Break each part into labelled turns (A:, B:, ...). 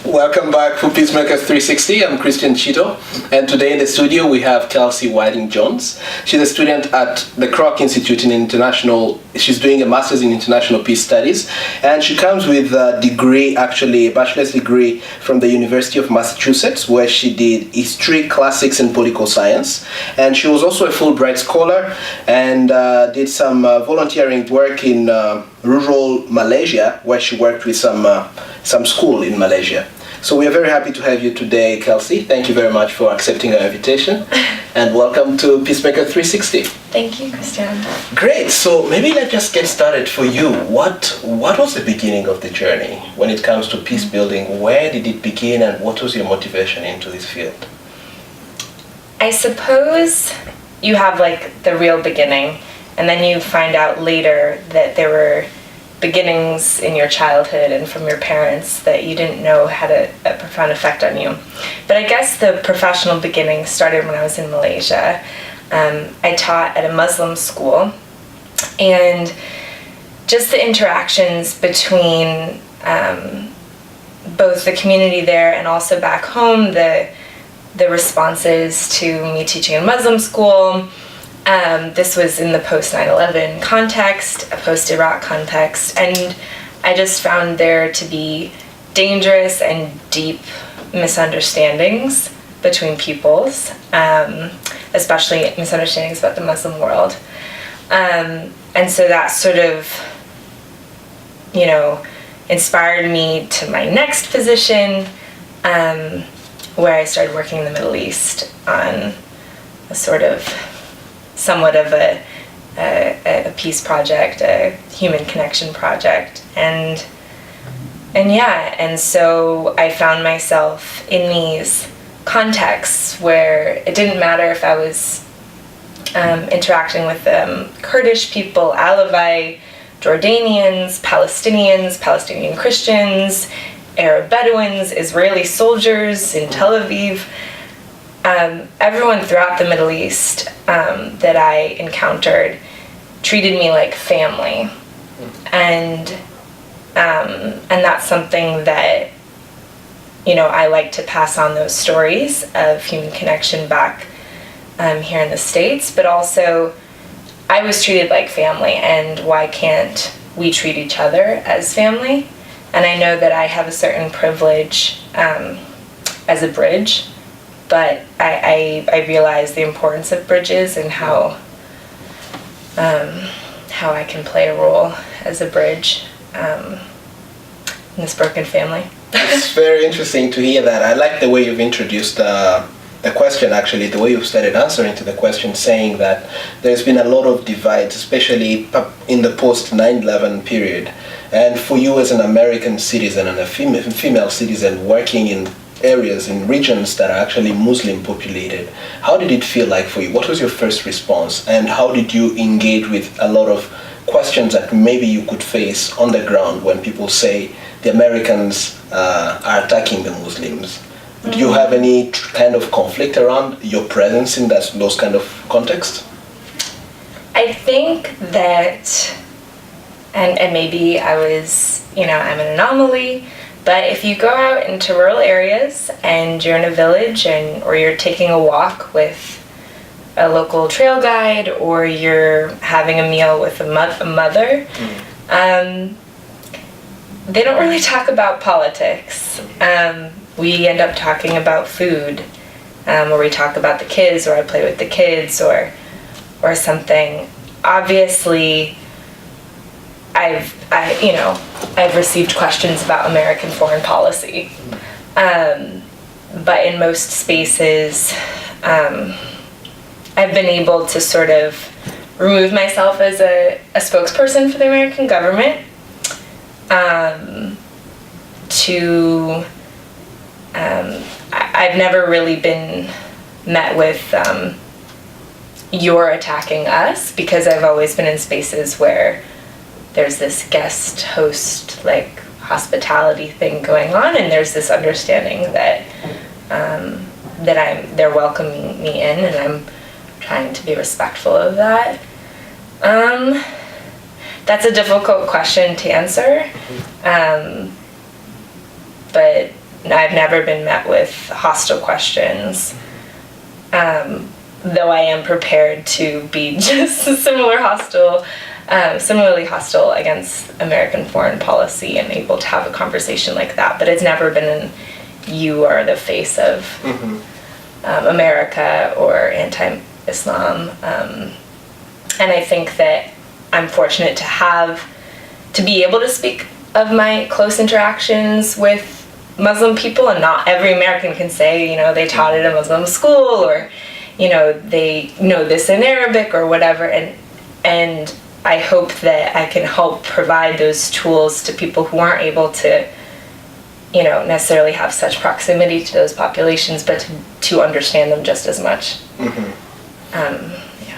A: Welcome back to Peacemaker 360. I'm Christian Chito, and today in the studio we have Kelsey-Whiting Jones. She's a student at the Kroc Institute in International. She's doing a master's in International Peace Studies, and she comes with a degree, actually a bachelor's degree from the University of Massachusetts, where she did history, classics, and political science. And she was also a Fulbright scholar and did some volunteering work in rural Malaysia, where she worked with some school in Malaysia. So we are very happy to have you today, Kelsey. Thank you very much for accepting our invitation, and welcome to Peacemaker 360.
B: Thank you, Christian.
A: Great. So maybe let's just get started for you. What was the beginning of the journey when it comes to peace building? Where did it begin, and what was your motivation into this field?
B: I suppose you have like the real beginning, and then you find out later that there were beginnings in your childhood and from your parents that you didn't know had a profound effect on you. But I guess the professional beginning started when I was in Malaysia. I taught at a Muslim school, and just the interactions between both the community there and also back home, the responses to me teaching in Muslim school. This was in the post-9/11 context, a post-Iraq context, and I just found there to be dangerous and deep misunderstandings between peoples, especially misunderstandings about the Muslim world. And so that sort of, inspired me to my next position, where I started working in the Middle East on a sort of somewhat of a peace project, a human connection project, and so I found myself in these contexts where it didn't matter if I was interacting with Kurdish people, Alawite, Jordanians, Palestinian Christians, Arab Bedouins, Israeli soldiers in Tel Aviv. Everyone throughout the Middle East that I encountered treated me like family, and that's something that I like to pass on, those stories of human connection back here in the States. But also, I was treated like family, and why can't we treat each other as family? And I know that I have a certain privilege as a bridge. But I realize the importance of bridges and how I can play a role as a bridge in this broken family.
A: It's very interesting to hear that. I like the way you've introduced the question, actually, the way you've started answering to the question, saying that there's been a lot of divides, especially in the post-9/11 period. And for you as an American citizen and a female citizen working in areas, in regions that are actually Muslim populated, how did it feel like for you? What was your first response, and how did you engage with a lot of questions that maybe you could face on the ground when people say the Americans are attacking the Muslims? Do you have any kind of conflict around your presence in those kind of contexts?
B: I think that, and maybe I was, I'm an anomaly, but if you go out into rural areas and you're in a village or you're taking a walk with a local trail guide, or you're having a meal with a mother, they don't really talk about politics. We end up talking about food, or we talk about the kids, or I play with the kids, or something. Obviously, I've received questions about American foreign policy, but in most spaces, I've been able to sort of remove myself as a spokesperson for the American government. I've never really been met with you're attacking us, because I've always been in spaces where there's this guest host hospitality thing going on, and there's this understanding that they're welcoming me in, and I'm trying to be respectful of that. That's a difficult question to answer, but I've never been met with hostile questions, though I am prepared to be just similarly hostile against American foreign policy and able to have a conversation like that. But it's never been you are the face of America or anti-Islam. And I think that I'm fortunate to be able to speak of my close interactions with Muslim people, and not every American can say, they taught at a Muslim school, or, they know this in Arabic or whatever, and I hope that I can help provide those tools to people who aren't able to, necessarily have such proximity to those populations, but to understand them just as much.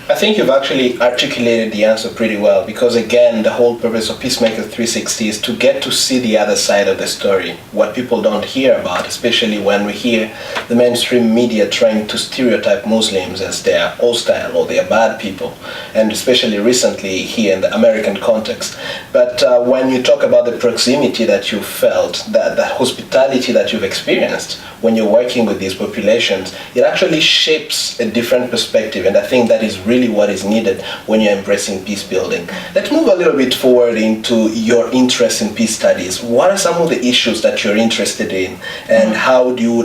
A: I think you've actually articulated the answer pretty well, because again, the whole purpose of Peacemaker 360 is to get to see the other side of the story, what people don't hear about, especially when we hear the mainstream media trying to stereotype Muslims as they're hostile or they're bad people, and especially recently here in the American context. But when you talk about the proximity that you felt, that hospitality that you've experienced when you're working with these populations, it actually shapes a different perspective, and I think that is really what is needed when you're embracing peace building. Let's move a little bit forward into your interest in peace studies. What are some of the issues that you're interested in, and how do you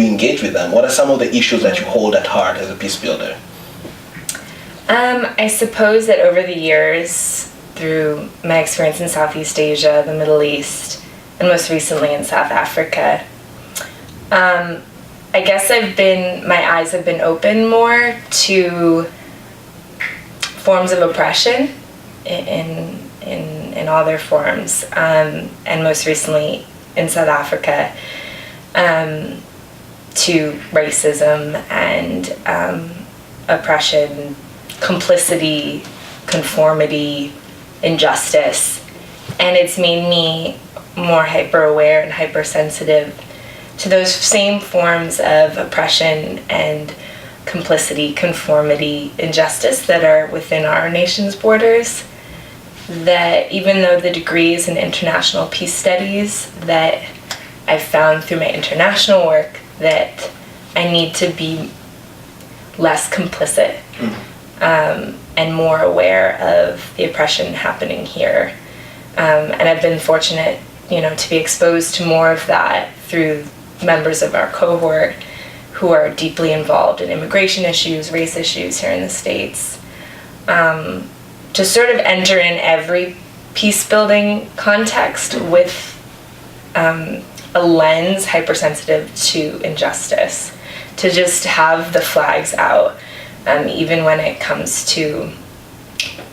A: engage with them? What are some of the issues that you hold at heart as a peace builder?
B: I suppose that over the years, through my experience in Southeast Asia, the Middle East, and most recently in South Africa, I guess my eyes have been open more to forms of oppression in all their forms, and most recently in South Africa, to racism and oppression, complicity, conformity, injustice, and it's made me more hyper-aware and hypersensitive to those same forms of oppression and complicity, conformity, injustice that are within our nation's borders. That even though the degrees in international peace studies that I've found through my international work, that I need to be less complicit and more aware of the oppression happening here. And I've been fortunate, to be exposed to more of that through members of our cohort who are deeply involved in immigration issues, race issues here in the States. To sort of enter in every peace-building context with a lens hypersensitive to injustice, to just have the flags out, even when it comes to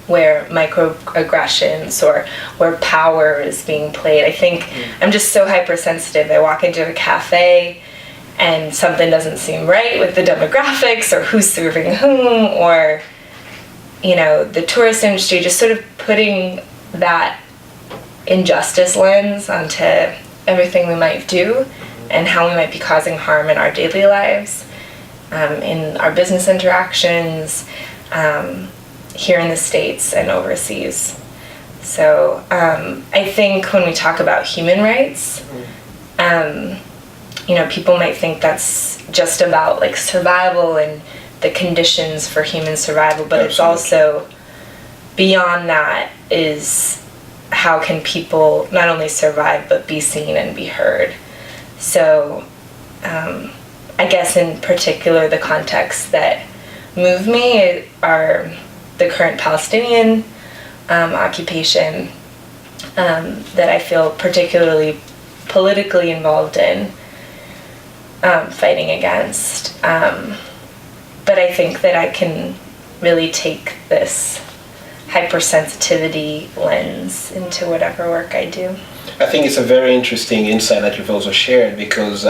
B: where microaggressions or where power is being played. I think I'm just so hypersensitive. I walk into a cafe and something doesn't seem right with the demographics or who's serving whom, or the tourist industry, just sort of putting that injustice lens onto everything we might do and how we might be causing harm in our daily lives, in our business interactions, here in the States and overseas. So I think when we talk about human rights, people might think that's just about survival and the conditions for human survival, but Absolutely. It's also beyond that is how can people not only survive but be seen and be heard. So I guess in particular the contexts that move me are the current Palestinian occupation that I feel particularly politically involved in, fighting against. But I think that I can really take this hypersensitivity lens into whatever work I do.
A: I think it's a very interesting insight that you've also shared, because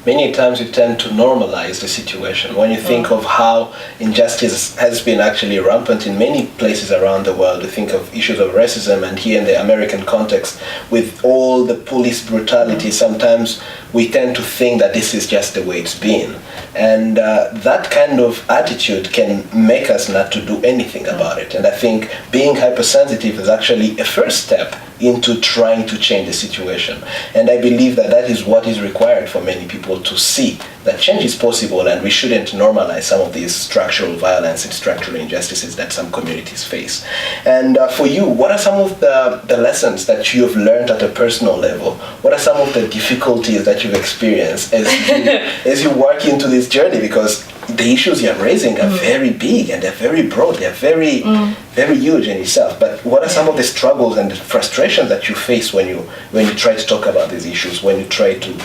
A: many times we tend to normalize the situation. When you think of how injustice has been actually rampant in many places around the world, we think of issues of racism, and here in the American context, with all the police brutality, sometimes we tend to think that this is just the way it's been. And that kind of attitude can make us not to do anything about it. And I think being hypersensitive is actually a first step into trying to change the situation. And I believe that that is what is required for many people to see that change is possible, and we shouldn't normalize some of these structural violence and structural injustices that some communities face. And for you, what are some of the lessons that you have learned at a personal level? What are some of the difficulties that you've experienced as you work into this journey? Because the issues you're raising are very big and they're very broad, they're very huge in itself. But what are some of the struggles and the frustrations that you face when you try to talk about these issues, when you try to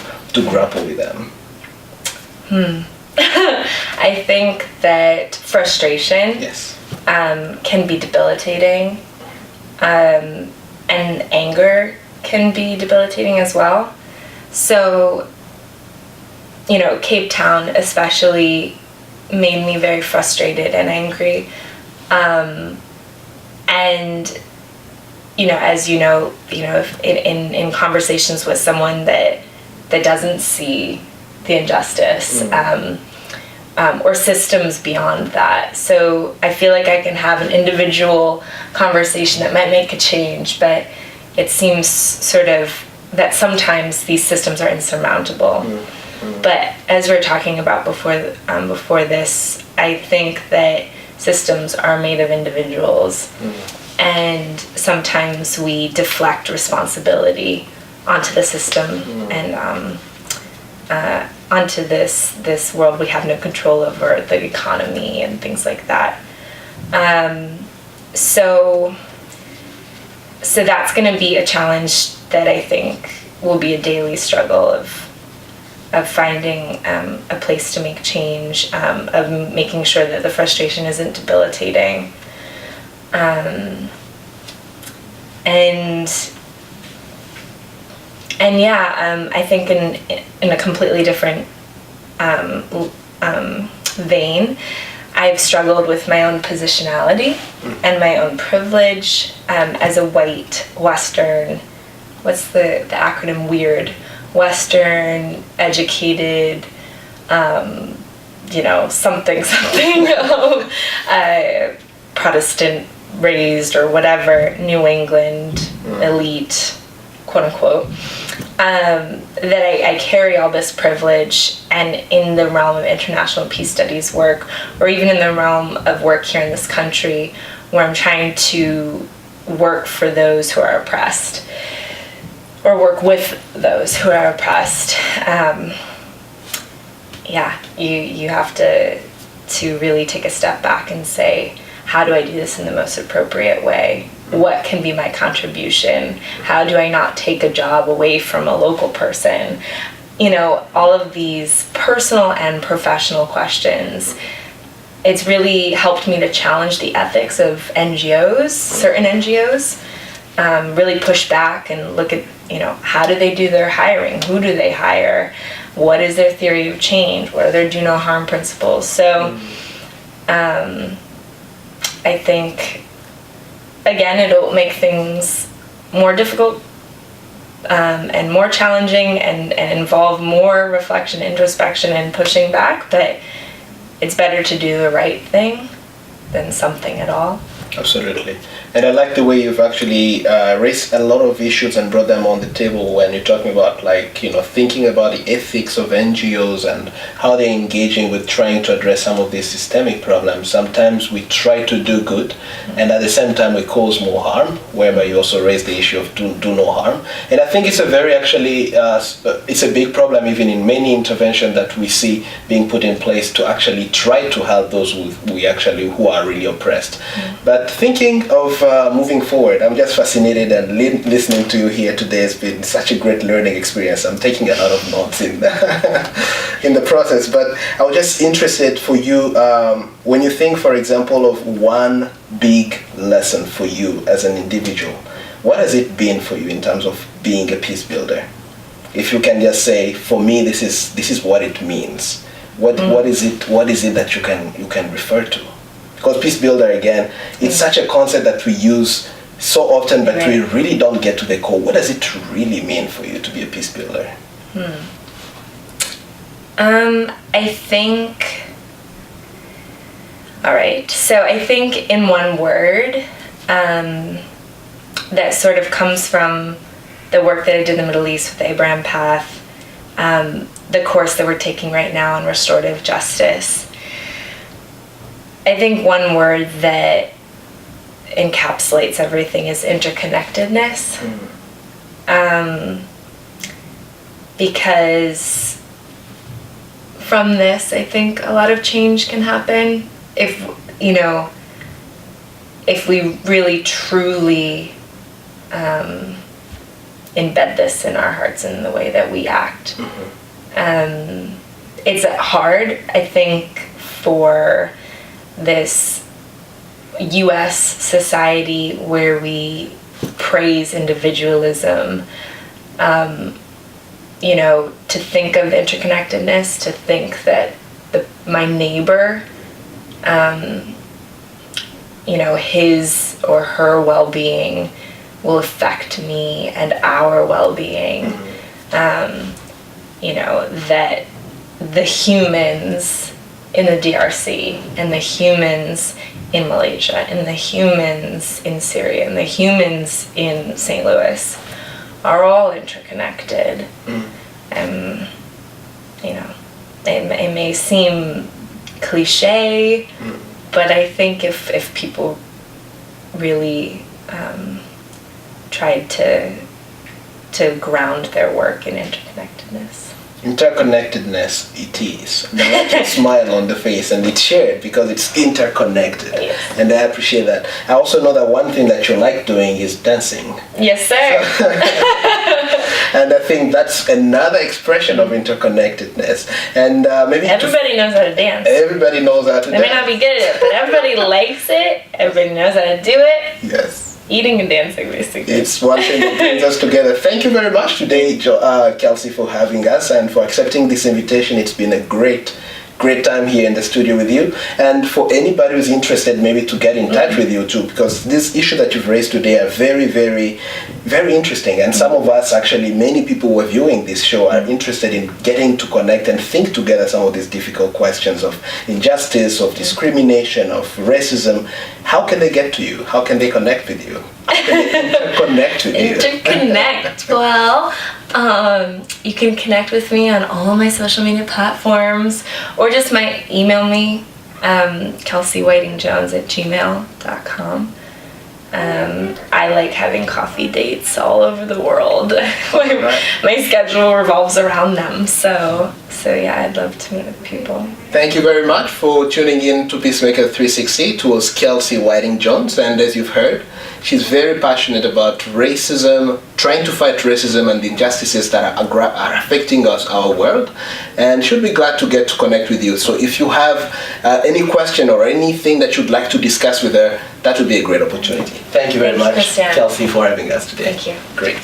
A: grapple with them?
B: I think that frustration can be debilitating, and anger can be debilitating as well. So, Cape Town especially made me very frustrated and angry. And, as if in conversations with someone that doesn't see the injustice, or systems beyond that. So I feel like I can have an individual conversation that might make a change, but it seems sort of that sometimes these systems are insurmountable. But as we were talking about before this, I think that systems are made of individuals, and sometimes we deflect responsibility onto the system and onto this world we have no control over, the economy and things like that. So that's going to be a challenge that I think will be a daily struggle of finding a place to make change, of making sure that the frustration isn't debilitating. I think in a completely different vein, I've struggled with my own positionality and my own privilege as a white Western, what's the acronym, weird, Western, educated, something, Protestant raised or whatever, New England, elite, quote unquote, that I carry all this privilege, and in the realm of international peace studies work, or even in the realm of work here in this country, where I'm trying to work for those who are oppressed, or work with those who are oppressed. You have to really take a step back and say, how do I do this in the most appropriate way? What can be my contribution? How do I not take a job away from a local person? All of these personal and professional questions. It's really helped me to challenge the ethics of NGOs, certain NGOs, really push back and look at, how do they do their hiring? Who do they hire? What is their theory of change? What are their do no harm principles? So, I think, again, it'll make things more difficult and more challenging and involve more reflection, introspection, and pushing back, but it's better to do the right thing than something at all.
A: Absolutely. And I like the way you've actually raised a lot of issues and brought them on the table when you're talking about, thinking about the ethics of NGOs and how they're engaging with trying to address some of these systemic problems. Sometimes we try to do good, and at the same time we cause more harm, whereby you also raise the issue of do no harm. And I think it's a very it's a big problem even in many interventions that we see being put in place to actually try to help those who are really oppressed. But thinking of moving forward, I'm just fascinated, and listening to you here today has been such a great learning experience. I'm taking a lot of notes in the process, but I was just interested for you, when you think, for example, of one big lesson for you as an individual, what has it been for you in terms of being a peace builder? If you can just say, for me, this is what it means. What is it that you can refer to? Because peace builder, again, it's such a concept that we use so often, but we really don't get to the core. What does it really mean for you to be a peace builder?
B: I think, all right, so I think in one word, that sort of comes from the work that I did in the Middle East with the Abraham Path, the course that we're taking right now on restorative justice. I think one word that encapsulates everything is interconnectedness. Because from this, I think a lot of change can happen if we really truly embed this in our hearts and the way that we act. It's hard, I think, for this U.S. society where we praise individualism, to think of interconnectedness, to think that my neighbor, his or her well-being will affect me and our well-being. That the humans in the DRC and the humans in Malaysia and the humans in Syria and the humans in St. Louis are all interconnected. It may seem cliche, but I think if people really tried to ground their work in interconnectedness.
A: Interconnectedness it is. The little smile on the face, and it's shared because it's interconnected.
B: Yes.
A: And I appreciate that. I also know that one thing that you like doing is dancing.
B: Yes, sir.
A: And I think that's another expression of interconnectedness. And maybe
B: everybody knows how to dance.
A: Everybody knows how to dance.
B: They may not be good at it, but everybody likes it. Everybody knows how to do it.
A: Yes.
B: Eating and dancing, basically.
A: It's one thing that brings us together. Thank you very much today, Kelsey, for having us and for accepting this invitation. It's been a great time here in the studio with you. And for anybody who's interested maybe to get in touch with you too, because this issue that you've raised today are very, very, very interesting. And some of us, actually, many people who are viewing this show are interested in getting to connect and think together some of these difficult questions of injustice, of discrimination, of racism. How can they get to you? How can they connect with you? How can they interconnect with you?
B: Interconnect. Well, you can connect with me on all of my social media platforms, or just email me, Kelsey-Whiting-Jones@gmail.com. I like having coffee dates all over the world. My schedule revolves around them, so yeah, I'd love to meet with people.
A: Thank you very much for tuning in to Peacemaker 360. It was Kelsey-Whiting Jones, and as you've heard, she's very passionate about racism, trying to fight racism and the injustices that are affecting our world, and she'll be glad to get to connect with you. So if you have any question or anything that you'd like to discuss with her, that would be a great opportunity. Thank you very much,
B: Christian.
A: Kelsey, for having us today.
B: Thank you.
A: Great.